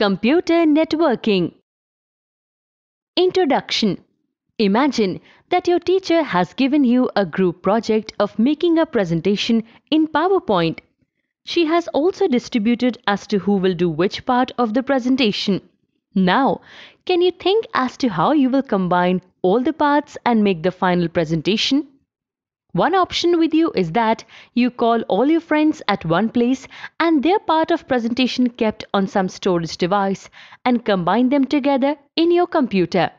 Computer networking. Introduction. Imagine that your teacher has given you a group project of making a presentation in PowerPoint. She has also distributed as to who will do which part of the presentation. Now, can you think as to how you will combine all the parts and make the final presentation? One option with you is that you call all your friends at one place and their part of presentation kept on some storage device and combine them together in your computer.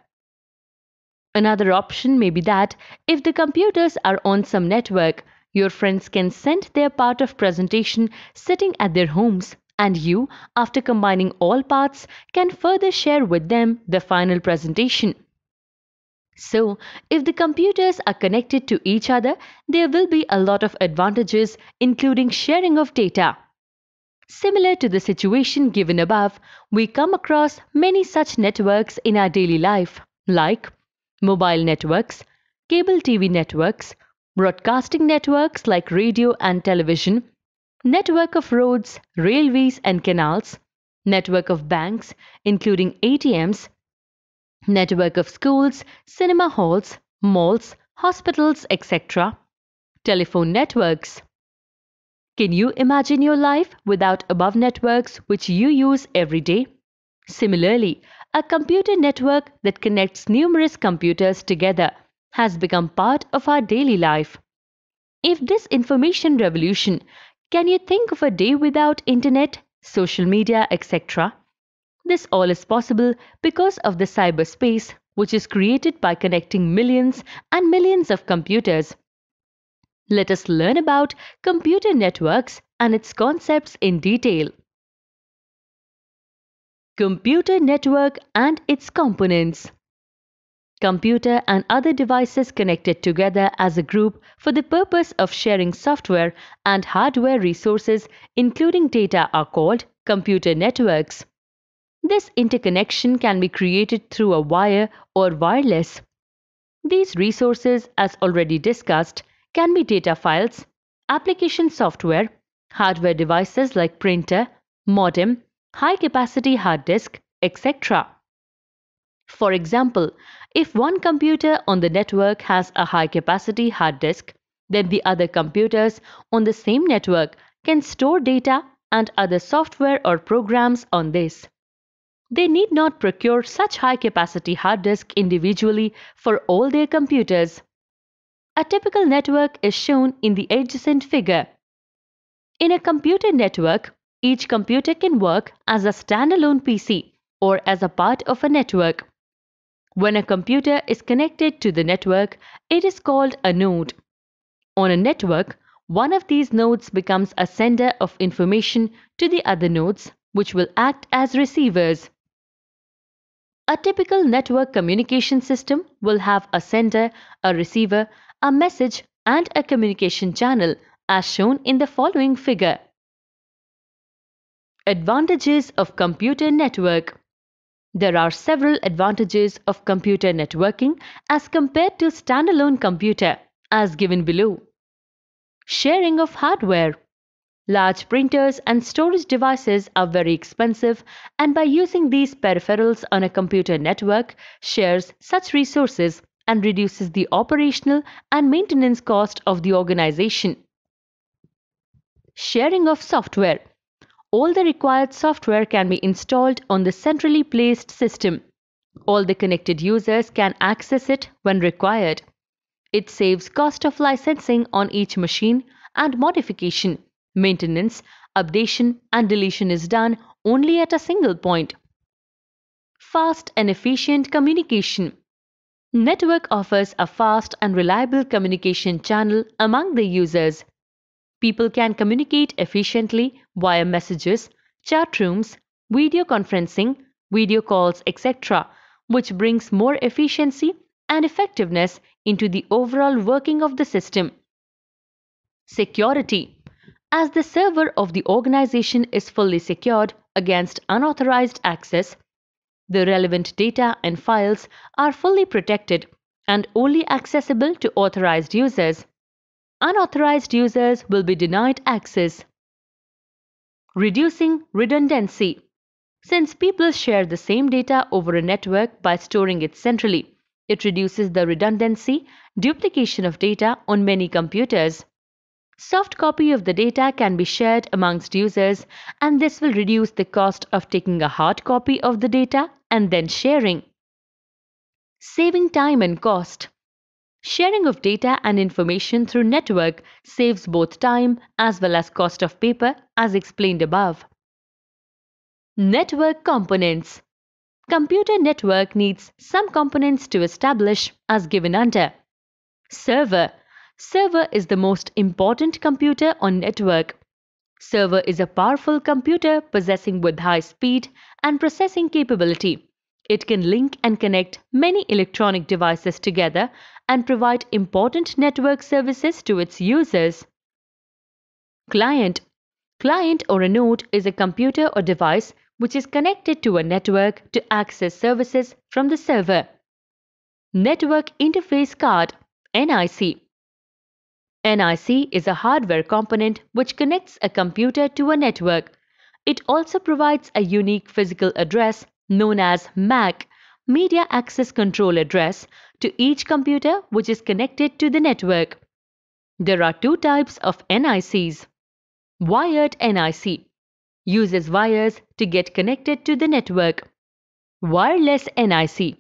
Another option may be that if the computers are on some network, your friends can send their part of presentation sitting at their homes and you, after combining all parts, can further share with them the final presentation. So, if the computers are connected to each other, there will be a lot of advantages, including sharing of data. Similar to the situation given above, we come across many such networks in our daily life, like mobile networks, cable TV networks, broadcasting networks like radio and television, network of roads, railways and canals, network of banks, including ATMs, network of schools, cinema halls, malls, hospitals, etc., telephone networks. Can you imagine your life without above networks which you use every day? Similarly, a computer network that connects numerous computers together has become part of our daily life. If this information revolution, can you think of a day without internet, social media, etc.? This all is possible because of the cyberspace, which is created by connecting millions and millions of computers. Let us learn about computer networks and its concepts in detail. Computer network and its components. Computer and other devices connected together as a group for the purpose of sharing software and hardware resources, including data, are called computer networks. This interconnection can be created through a wire or wireless. These resources, as already discussed, can be data files, application software, hardware devices like printer, modem, high-capacity hard disk, etc. For example, if one computer on the network has a high-capacity hard disk, then the other computers on the same network can store data and other software or programs on this. They need not procure such high-capacity hard disk individually for all their computers. A typical network is shown in the adjacent figure. In a computer network, each computer can work as a standalone PC or as a part of a network. When a computer is connected to the network, it is called a node. On a network, one of these nodes becomes a sender of information to the other nodes, which will act as receivers. A typical network communication system will have a sender, a receiver, a message, and a communication channel, as shown in the following figure. Advantages of computer network. There are several advantages of computer networking as compared to standalone computer, as given below. Sharing of hardware. Large printers and storage devices are very expensive, and by using these peripherals on a computer network, shares such resources and reduces the operational and maintenance cost of the organization. Sharing of software. All the required software can be installed on the centrally placed system. All the connected users can access it when required. It saves cost of licensing on each machine, and modification, maintenance, updation and deletion is done only at a single point. Fast and efficient communication. Network offers a fast and reliable communication channel among the users. People can communicate efficiently via messages, chat rooms, video conferencing, video calls, etc., which brings more efficiency and effectiveness into the overall working of the system. Security. As the server of the organization is fully secured against unauthorized access, the relevant data and files are fully protected and only accessible to authorized users. Unauthorized users will be denied access. Reducing redundancy. Since people share the same data over a network by storing it centrally, it reduces the redundancy, duplication of data on many computers. Soft copy of the data can be shared amongst users, and this will reduce the cost of taking a hard copy of the data and then sharing. Saving time and cost. Sharing of data and information through network saves both time as well as cost of paper as explained above. Network components. Computer network needs some components to establish as given under. Server. Server is the most important computer on network. Server is a powerful computer possessing with high speed and processing capability. It can link and connect many electronic devices together and provide important network services to its users. Client. Client or a node is a computer or device which is connected to a network to access services from the server. Network Interface Card (NIC). NIC is a hardware component which connects a computer to a network. It also provides a unique physical address known as MAC, Media Access Control Address, to each computer which is connected to the network. There are two types of NICs. Wired NIC uses wires to get connected to the network. Wireless NIC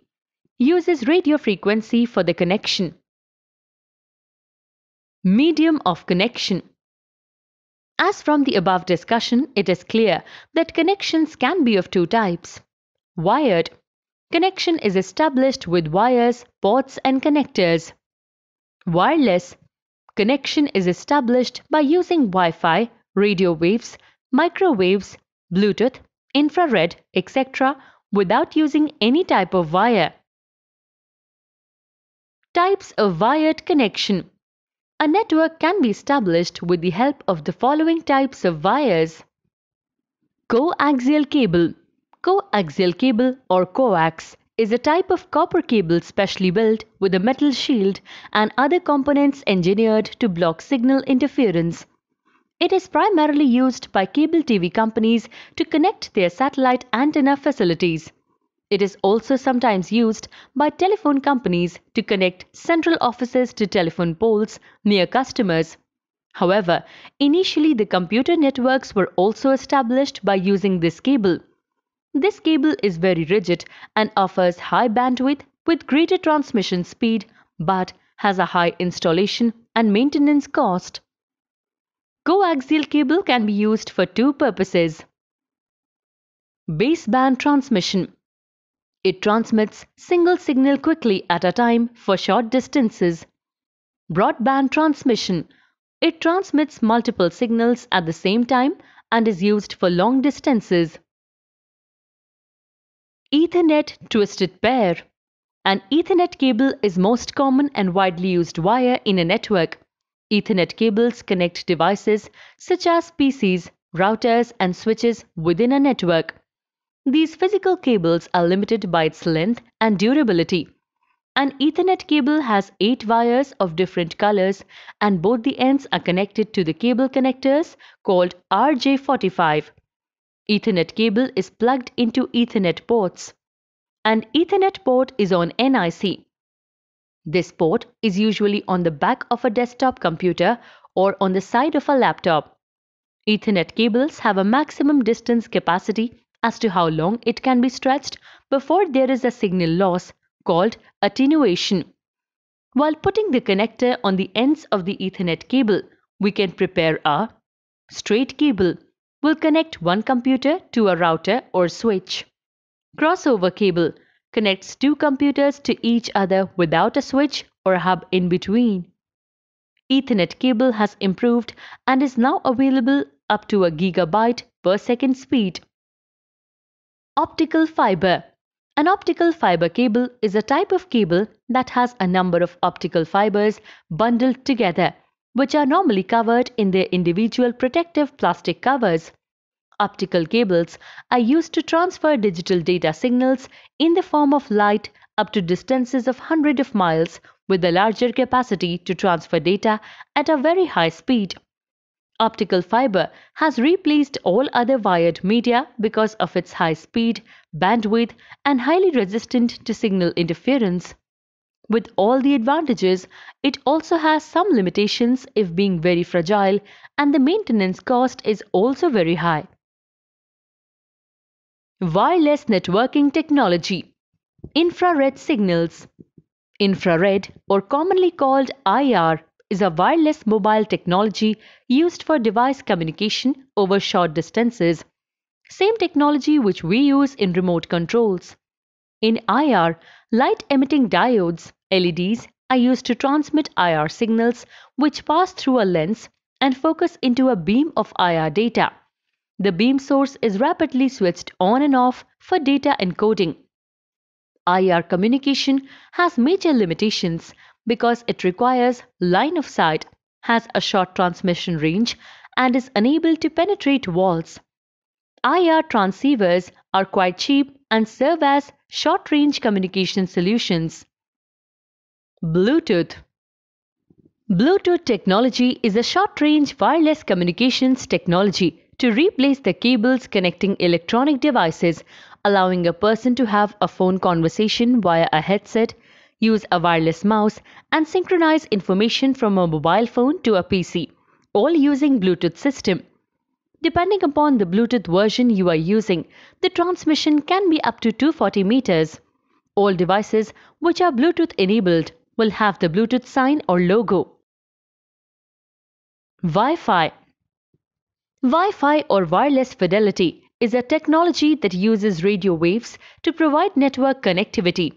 uses radio frequency for the connection. Medium of connection. As from the above discussion, it is clear that connections can be of two types. Wired. Connection is established with wires, ports and connectors. Wireless. Connection is established by using Wi-Fi, radio waves, microwaves, Bluetooth, infrared, etc. without using any type of wire. Types of wired connection. A network can be established with the help of the following types of wires. Coaxial cable. Coaxial cable or coax is a type of copper cable specially built with a metal shield and other components engineered to block signal interference. It is primarily used by cable TV companies to connect their satellite antenna facilities. It is also sometimes used by telephone companies to connect central offices to telephone poles near customers. However, initially the computer networks were also established by using this cable. This cable is very rigid and offers high bandwidth with greater transmission speed but has a high installation and maintenance cost. Coaxial cable can be used for two purposes. Baseband transmission. It transmits single signal quickly at a time for short distances. Broadband transmission. It transmits multiple signals at the same time and is used for long distances. Ethernet twisted pair. An Ethernet cable is most common and widely used wire in a network. Ethernet cables connect devices such as PCs, routers and switches within a network. These physical cables are limited by its length and durability. An Ethernet cable has 8 wires of different colors and both the ends are connected to the cable connectors called RJ45. Ethernet cable is plugged into Ethernet ports. An Ethernet port is on NIC. This port is usually on the back of a desktop computer or on the side of a laptop. Ethernet cables have a maximum distance capacity as to how long it can be stretched before there is a signal loss called attenuation. While putting the connector on the ends of the Ethernet cable, we can prepare a straight cable. Will connect one computer to a router or switch. Crossover cable connects two computers to each other without a switch or hub in between. Ethernet cable has improved and is now available up to a gigabit per second speed. Optical fiber. An optical fiber cable is a type of cable that has a number of optical fibers bundled together, which are normally covered in their individual protective plastic covers. Optical cables are used to transfer digital data signals in the form of light up to distances of hundreds of miles with a larger capacity to transfer data at a very high speed. Optical fiber has replaced all other wired media because of its high speed, bandwidth, and highly resistant to signal interference. With all the advantages, it also has some limitations if being very fragile, and the maintenance cost is also very high. Wireless networking technology. Infrared signals. Infrared, or commonly called IR, is a wireless mobile technology used for device communication over short distances. Same technology which we use in remote controls. In IR, light-emitting diodes (LEDs) are used to transmit IR signals which pass through a lens and focus into a beam of IR data. The beam source is rapidly switched on and off for data encoding. IR communication has major limitations because it requires line of sight, has a short transmission range, and is unable to penetrate walls. IR transceivers are quite cheap and serve as short-range communication solutions. Bluetooth. Bluetooth technology is a short-range wireless communications technology to replace the cables connecting electronic devices, allowing a person to have a phone conversation via a headset, use a wireless mouse, and synchronize information from a mobile phone to a PC, all using Bluetooth system. Depending upon the Bluetooth version you are using, the transmission can be up to 240 meters. All devices which are Bluetooth enabled will have the Bluetooth sign or logo. Wi-Fi. Wi-Fi or wireless fidelity is a technology that uses radio waves to provide network connectivity.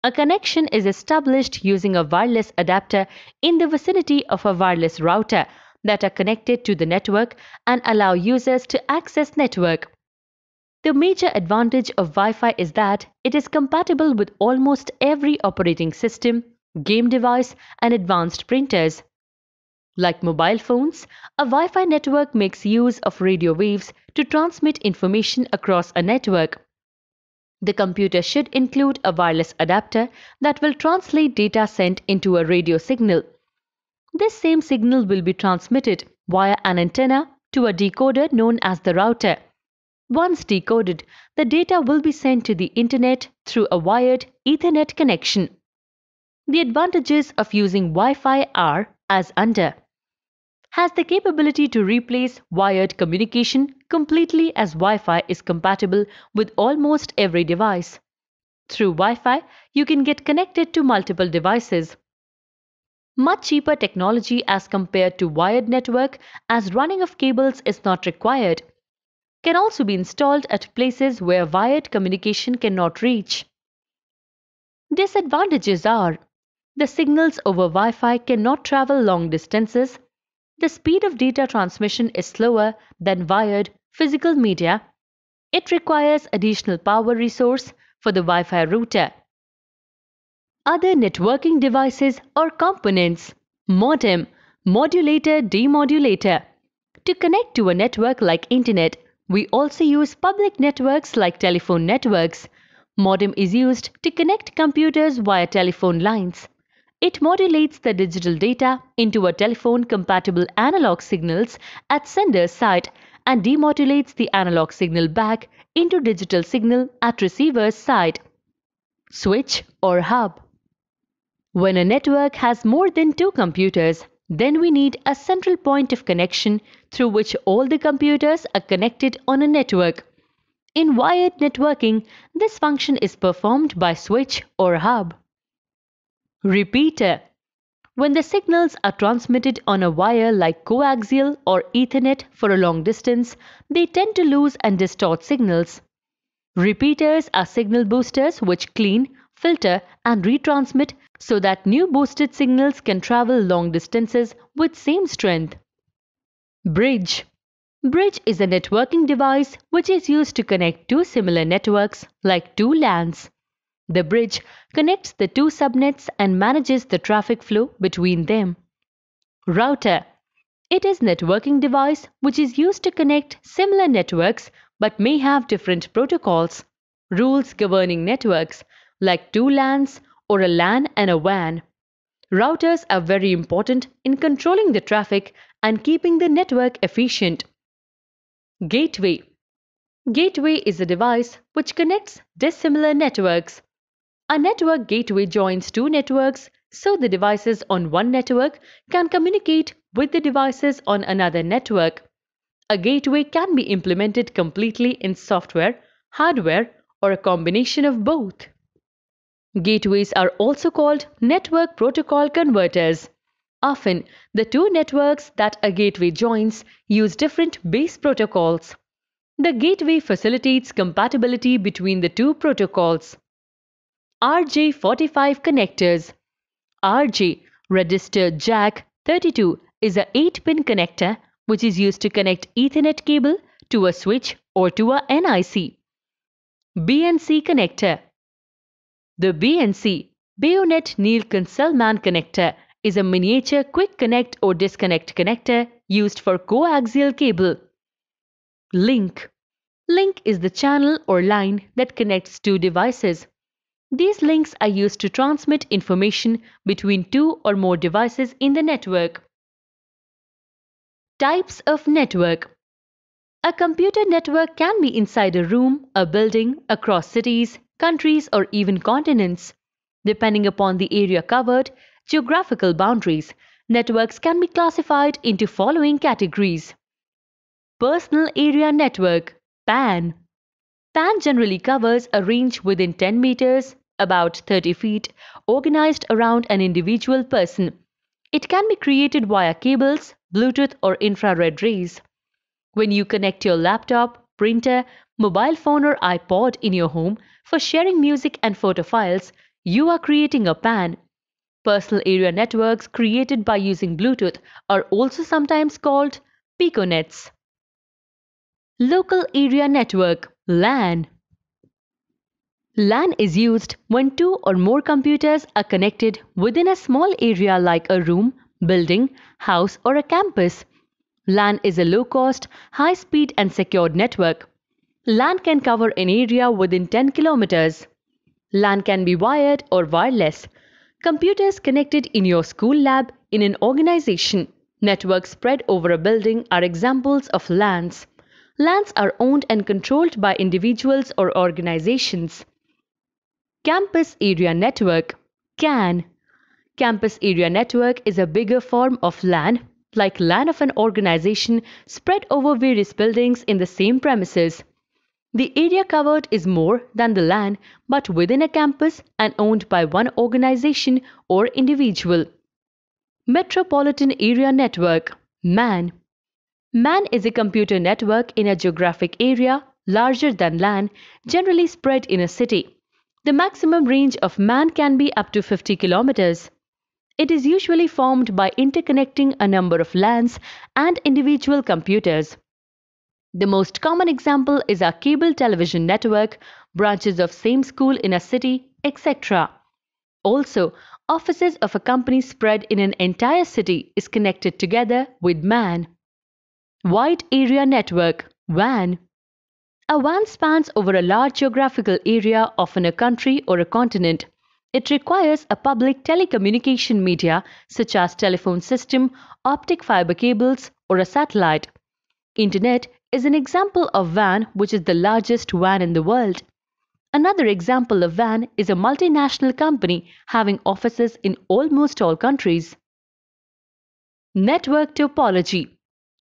A connection is established using a wireless adapter in the vicinity of a wireless router that are connected to the network and allow users to access network. The major advantage of Wi-Fi is that it is compatible with almost every operating system, game device, and advanced printers. Like mobile phones, a Wi-Fi network makes use of radio waves to transmit information across a network. The computer should include a wireless adapter that will translate data sent into a radio signal. This same signal will be transmitted via an antenna to a decoder known as the router. Once decoded, the data will be sent to the internet through a wired Ethernet connection. The advantages of using Wi-Fi are as under. Has the capability to replace wired communication completely as Wi-Fi is compatible with almost every device. Through Wi-Fi, you can get connected to multiple devices. Much cheaper technology as compared to wired network as running of cables is not required. Can also be installed at places where wired communication cannot reach. Disadvantages are: the signals over Wi-Fi cannot travel long distances. The speed of data transmission is slower than wired physical media. It requires additional power resource for the Wi-Fi router. Other networking devices or components: modem, modulator, demodulator. To connect to a network like internet, we also use public networks like telephone networks. Modem is used to connect computers via telephone lines. It modulates the digital data into a telephone-compatible analog signals at sender's side and demodulates the analog signal back into digital signal at receiver's side. Switch or hub. When a network has more than two computers, then we need a central point of connection through which all the computers are connected on a network. In wired networking, this function is performed by switch or hub. Repeater. When the signals are transmitted on a wire like coaxial or Ethernet for a long distance, they tend to lose and distort signals. Repeaters are signal boosters which clean, filter, and retransmit so that new boosted signals can travel long distances with same strength. Bridge. Bridge is a networking device which is used to connect two similar networks like two LANs. The bridge connects the two subnets and manages the traffic flow between them. Router. It is a networking device which is used to connect similar networks but may have different protocols, rules governing networks like two LANs or a LAN and a WAN. Routers are very important in controlling the traffic and keeping the network efficient. Gateway. Gateway is a device which connects dissimilar networks. A network gateway joins two networks so the devices on one network can communicate with the devices on another network. A gateway can be implemented completely in software, hardware, or a combination of both. Gateways are also called network protocol converters. Often, the two networks that a gateway joins use different base protocols. The gateway facilitates compatibility between the two protocols. RJ45 connectors. RJ register jack 32 is a 8-pin connector which is used to connect Ethernet cable to a switch or to a NIC. BNC connector. The BNC Bayonet Neil-Kunselman connector is a miniature quick connect or disconnect connector used for coaxial cable. Link. Link is the channel or line that connects two devices. These links are used to transmit information between two or more devices in the network. Types of network. A computer network can be inside a room, a building, across cities, countries, or even continents. Depending upon the area covered, geographical boundaries, networks can be classified into following categories. Personal Area Network (PAN). PAN generally covers a range within 10 meters, about 30 feet, organized around an individual person. It can be created via cables, Bluetooth, or infrared rays. When you connect your laptop, printer, mobile phone, or iPod in your home for sharing music and photo files, you are creating a PAN. Personal area networks created by using Bluetooth are also sometimes called Piconets. Local Area Network (LAN). LAN is used when two or more computers are connected within a small area like a room, building, house, or a campus. LAN is a low-cost, high-speed and secured network. LAN can cover an area within 10 kilometers. LAN can be wired or wireless. Computers connected in your school lab, in an organization, networks spread over a building are examples of LANs. LANs are owned and controlled by individuals or organizations. Campus Area Network (CAN). Campus Area Network is a bigger form of LAN, like LAN of an organization spread over various buildings in the same premises. The area covered is more than the LAN, but within a campus and owned by one organization or individual. Metropolitan Area Network (MAN). MAN is a computer network in a geographic area larger than LAN, generally spread in a city. The maximum range of MAN can be up to 50 kilometers. It is usually formed by interconnecting a number of LANs and individual computers. The most common example is a cable television network, branches of same school in a city, etc. Also, offices of a company spread in an entire city is connected together with MAN. Wide Area Network (WAN). A WAN spans over a large geographical area, often a country or a continent. It requires a public telecommunication media such as telephone system, optic fiber cables, or a satellite. Internet is an example of WAN, which is the largest WAN in the world. Another example of WAN is a multinational company having offices in almost all countries. Network topology.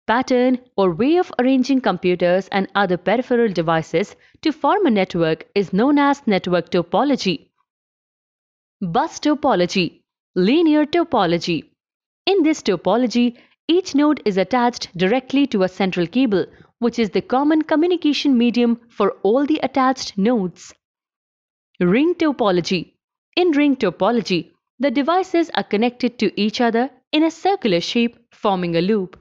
Pattern or way of arranging computers and other peripheral devices to form a network is known as network topology. Bus topology, linear topology. In this topology, each node is attached directly to a central cable, which is the common communication medium for all the attached nodes. Ring topology. In ring topology, the devices are connected to each other in a circular shape, forming a loop.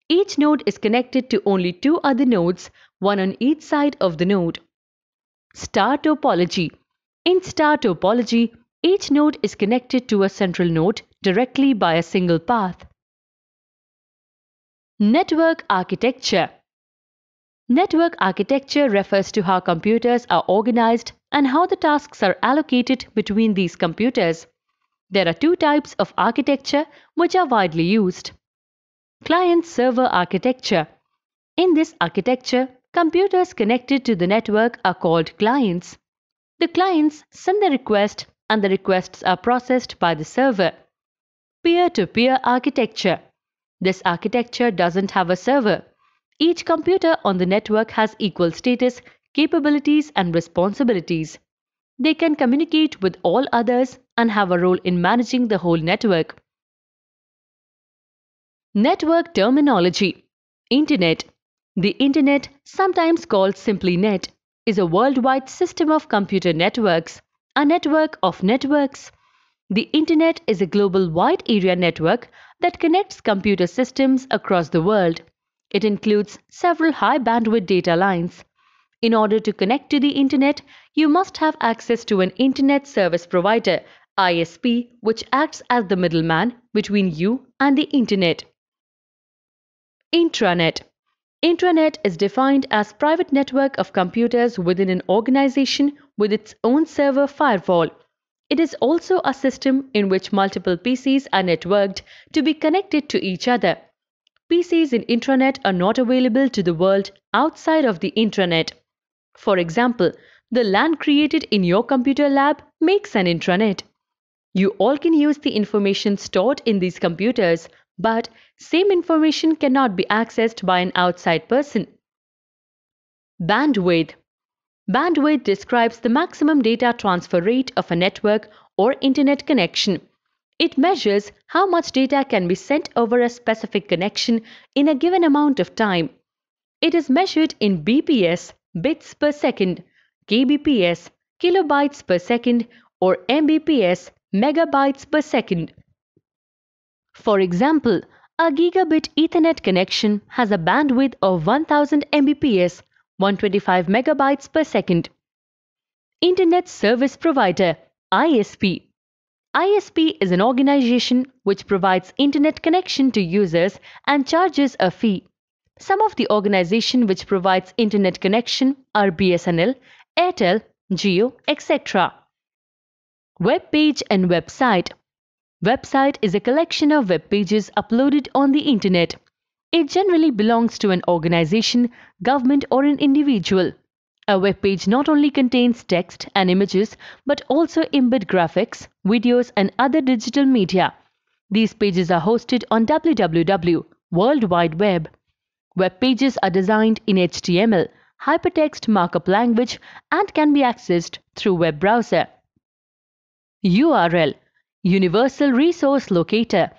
Each node is connected to only two other nodes, one on each side of the node. Star topology. In star topology, each node is connected to a central node directly by a single path. Network architecture. Network architecture refers to how computers are organized and how the tasks are allocated between these computers. There are two types of architecture which are widely used. Client-server architecture. In this architecture, computers connected to the network are called clients. The clients send the request and the requests are processed by the server. Peer-to-peer architecture. This architecture doesn't have a server. Each computer on the network has equal status, capabilities, and responsibilities. They can communicate with all others and have a role in managing the whole network. Network terminology. Internet. The Internet, sometimes called simply Net, is a worldwide system of computer networks, a network of networks. The Internet is a global wide area network that connects computer systems across the world. It includes several high bandwidth data lines. In order to connect to the Internet, you must have access to an Internet Service Provider, ISP, which acts as the middleman between you and the Internet. Intranet. Intranet is defined as private network of computers within an organization with its own server firewall. It is also a system in which multiple PCs are networked to be connected to each other. PCs in intranet are not available to the world outside of the intranet. For example, the LAN created in your computer lab makes an intranet. You all can use the information stored in these computers, but same information cannot be accessed by an outside person. Bandwidth. Bandwidth describes the maximum data transfer rate of a network or internet connection. It measures how much data can be sent over a specific connection in a given amount of time. It is measured in BPS, bits per second, kbps, kilobytes per second, or mbps, megabytes per second. For example, a gigabit Ethernet connection has a bandwidth of 1000 Mbps, 125 megabytes per second. Internet Service Provider, ISP. ISP is an organization which provides internet connection to users and charges a fee. Some of the organization which provides internet connection are BSNL, Airtel, Jio, etc. Web page and website. Website is a collection of web pages uploaded on the internet. It generally belongs to an organization, government, or an individual. A web page not only contains text and images but also embed graphics, videos, and other digital media. These pages are hosted on www, World Wide Web. Web pages are designed in HTML, hypertext markup language, and can be accessed through web browser. URL, Universal Resource Locator.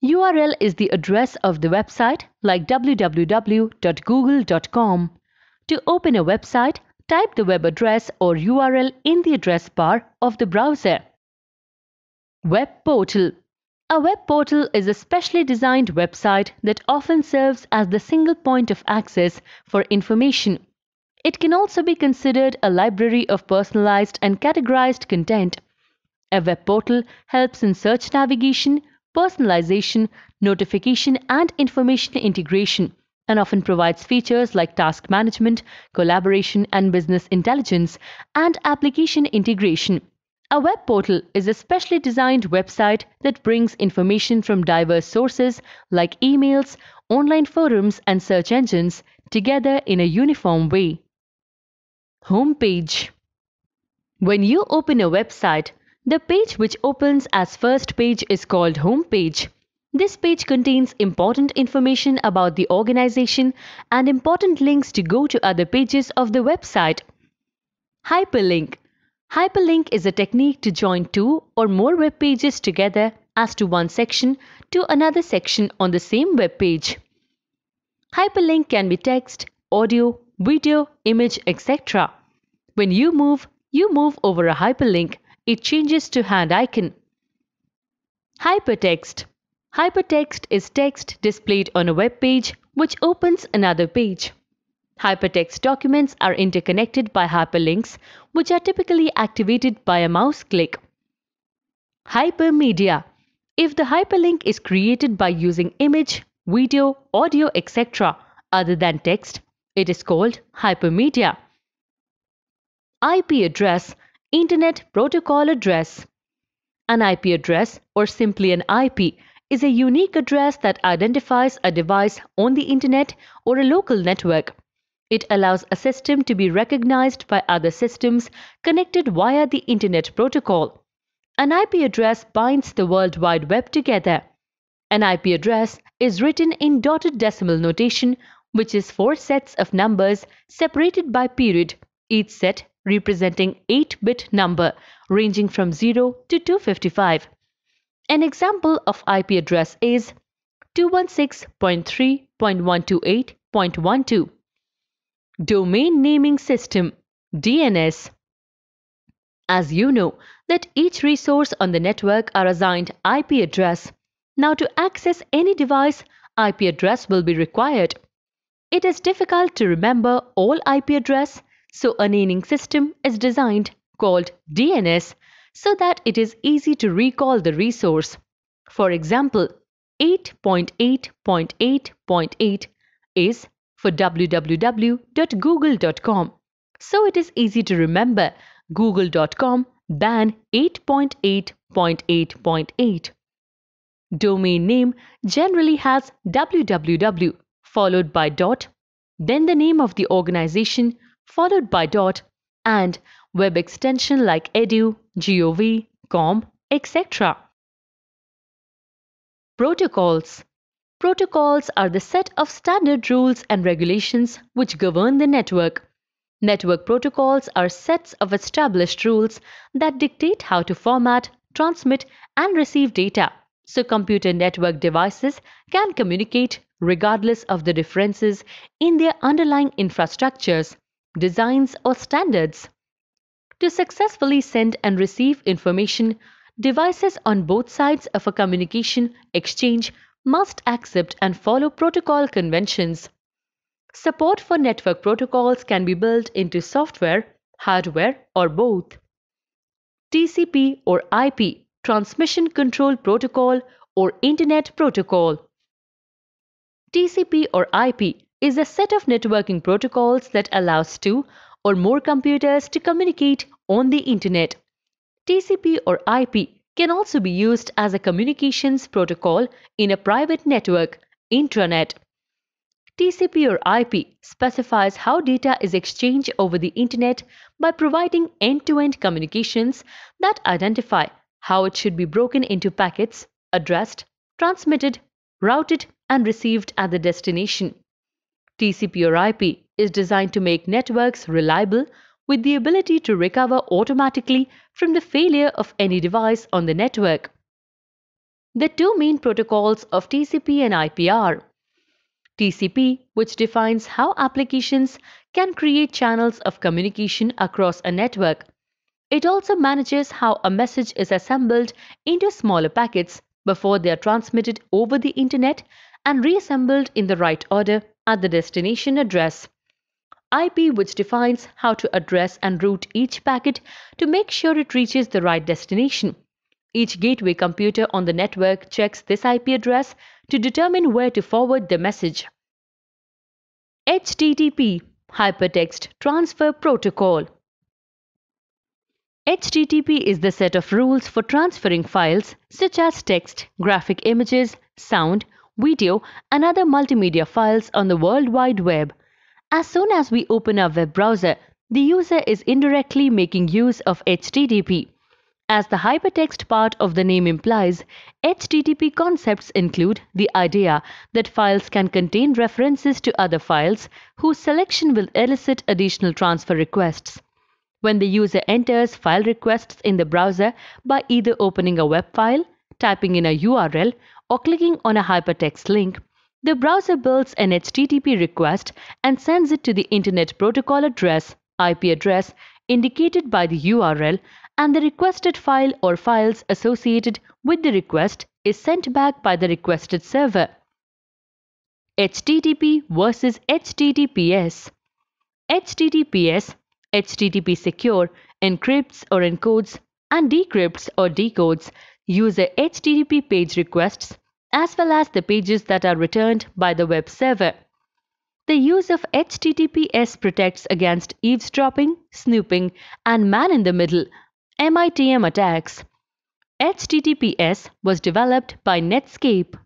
URL is the address of the website, like www.google.com. To open a website, type the web address or URL in the address bar of the browser. Web portal. A web portal is a specially designed website that often serves as the single point of access for information. It can also be considered a library of personalized and categorized content. A web portal helps in search navigation, personalization, notification, and information integration, and often provides features like task management, collaboration, and business intelligence, and application integration. A web portal is a specially designed website that brings information from diverse sources like emails, online forums, and search engines together in a uniform way. Homepage. When you open a website, the page which opens as first page is called homepage. This page contains important information about the organization and important links to go to other pages of the website. Hyperlink. Hyperlink is a technique to join two or more web pages together as to one section to another section on the same web page. Hyperlink can be text, audio, video, image, etc. When you move over a hyperlink. It changes to hand icon. Hypertext. Hypertext is text displayed on a web page which opens another page. Hypertext documents are interconnected by hyperlinks which are typically activated by a mouse click. Hypermedia. If the hyperlink is created by using image, video, audio, etc. other than text, it is called hypermedia. IP address. Internet Protocol Address. An IP address, or simply an IP, is a unique address that identifies a device on the internet or a local network. It allows a system to be recognized by other systems connected via the Internet Protocol. An IP address binds the World Wide Web together. An IP address is written in dotted decimal notation, which is 4 sets of numbers separated by period, each set representing 8-bit number ranging from 0 to 255. An example of IP address is 216.3.128.12. Domain Naming System (DNS). As you know that each resource on the network are assigned IP address. Now to access any device, IP address will be required. It is difficult to remember all IP address, so a naming system is designed called DNS so that it is easy to recall the resource. For example, 8.8.8.8 is for www.google.com. So it is easy to remember google.com than 8.8.8.8. Domain name generally has www followed by dot, then the name of the organization followed by dot, and web extension like edu, gov, com, etc. Protocols. Protocols are the set of standard rules and regulations which govern the network. Network protocols are sets of established rules that dictate how to format, transmit, and receive data, so computer network devices can communicate regardless of the differences in their underlying infrastructures, designs, or standards. To successfully send and receive information, devices on both sides of a communication exchange must accept and follow protocol conventions. Support for network protocols can be built into software, hardware, or both. TCP or IP, Transmission Control Protocol or Internet Protocol. TCP or IP is a set of networking protocols that allows two or more computers to communicate on the Internet. TCP or IP can also be used as a communications protocol in a private network, intranet. TCP or IP specifies how data is exchanged over the Internet by providing end-to-end communications that identify how it should be broken into packets, addressed, transmitted, routed, and received at the destination. TCP or IP is designed to make networks reliable with the ability to recover automatically from the failure of any device on the network. The two main protocols of TCP and IP are TCP, which defines how applications can create channels of communication across a network. It also manages how a message is assembled into smaller packets before they are transmitted over the Internet and reassembled in the right order at the destination address. IP, which defines how to address and route each packet to make sure it reaches the right destination. Each gateway computer on the network checks this IP address to determine where to forward the message. HTTP, Hypertext Transfer Protocol. HTTP is the set of rules for transferring files such as text, graphic images, sound, video, and other multimedia files on the World Wide Web. As soon as we open a web browser, the user is indirectly making use of HTTP. As the hypertext part of the name implies, HTTP concepts include the idea that files can contain references to other files whose selection will elicit additional transfer requests. When the user enters file requests in the browser by either opening a web file, typing in a URL, or clicking on a hypertext link, the browser builds an HTTP request and sends it to the Internet Protocol address, IP address, indicated by the URL, and the requested file or files associated with the request is sent back by the requested server. HTTP versus HTTPS. HTTP secure, encrypts or encodes, and decrypts or decodes user HTTP page requests as well as the pages that are returned by the web server. The use of HTTPS protects against eavesdropping, snooping, and man-in-the-middle (MITM) attacks. HTTPS was developed by Netscape.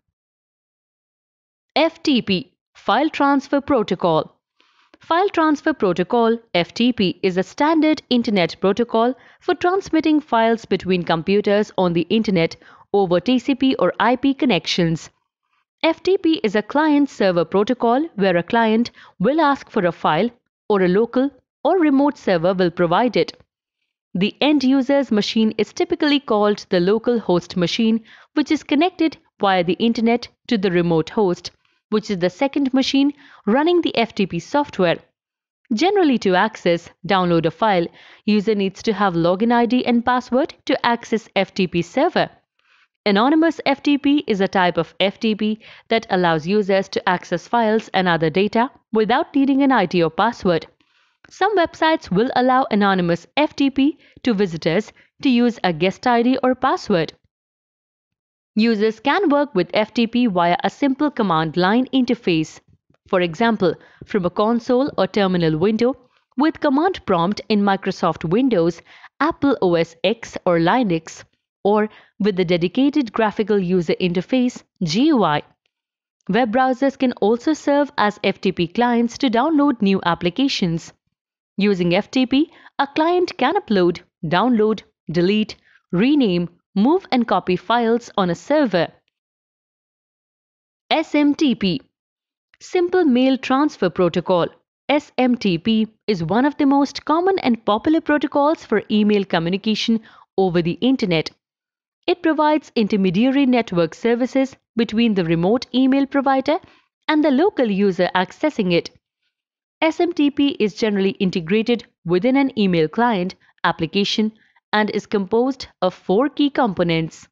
FTP, File Transfer Protocol. File Transfer Protocol (FTP) is a standard Internet protocol for transmitting files between computers on the Internet over TCP or IP connections. FTP is a client-server protocol where a client will ask for a file or a local or remote server will provide it. The end user's machine is typically called the local host machine, which is connected via the Internet to the remote host, which is the second machine running the FTP software. Generally, to download a file, user needs to have login ID and password to access FTP server. Anonymous FTP is a type of FTP that allows users to access files and other data without needing an ID or password. Some websites will allow anonymous FTP to visitors to use a guest ID or password. Users can work with FTP via a simple command line interface. For example, from a console or terminal window with command prompt in Microsoft Windows, Apple OS X or Linux, or with the dedicated graphical user interface GUI. Web browsers can also serve as FTP clients to download new applications. Using FTP, a client can upload, download, delete, rename, move and copy files on a server. SMTP, Simple Mail Transfer Protocol. SMTP is one of the most common and popular protocols for email communication over the Internet. It provides intermediary network services between the remote email provider and the local user accessing it. SMTP is generally integrated within an email client application and is composed of 4 key components.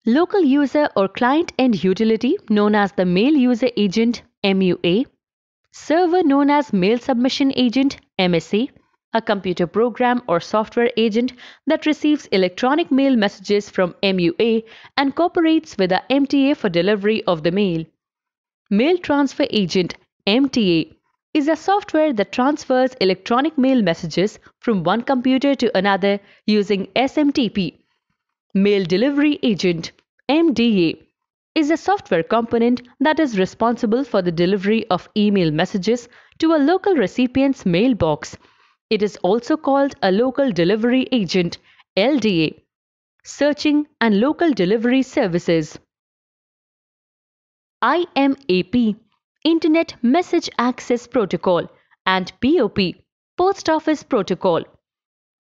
Local user or client end utility known as the Mail User Agent (MUA), server known as Mail Submission Agent (MSA), a computer program or software agent that receives electronic mail messages from MUA and cooperates with the MTA for delivery of the mail. Mail Transfer Agent (MTA) is a software that transfers electronic mail messages from one computer to another using SMTP. Mail Delivery Agent (MDA) is a software component that is responsible for the delivery of email messages to a local recipient's mailbox. It is also called a Local Delivery Agent (LDA). Searching and Local Delivery Services. IMAP, Internet Message Access Protocol, and POP, Post Office Protocol.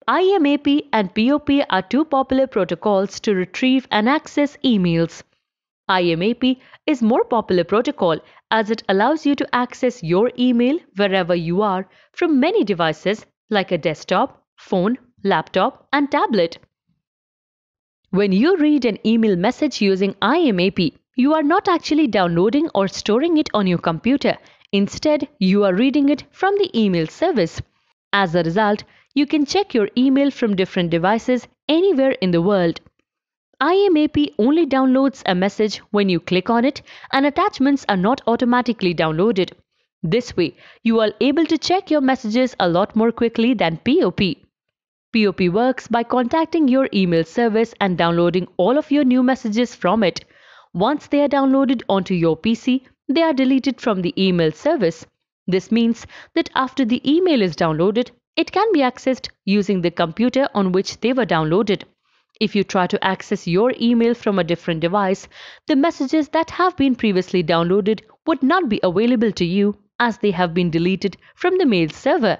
IMAP and POP are two popular protocols to retrieve and access emails. IMAP is more popular protocol as it allows you to access your email wherever you are from many devices like a desktop, phone, laptop, and tablet. When you read an email message using IMAP, you are not actually downloading or storing it on your computer. Instead, you are reading it from the email service. As a result, you can check your email from different devices anywhere in the world. IMAP only downloads a message when you click on it, and attachments are not automatically downloaded. This way, you are able to check your messages a lot more quickly than POP. POP works by contacting your email service and downloading all of your new messages from it. Once they are downloaded onto your PC, they are deleted from the email service. This means that after the email is downloaded, it can be accessed using the computer on which they were downloaded. If you try to access your email from a different device, the messages that have been previously downloaded would not be available to you as they have been deleted from the mail server.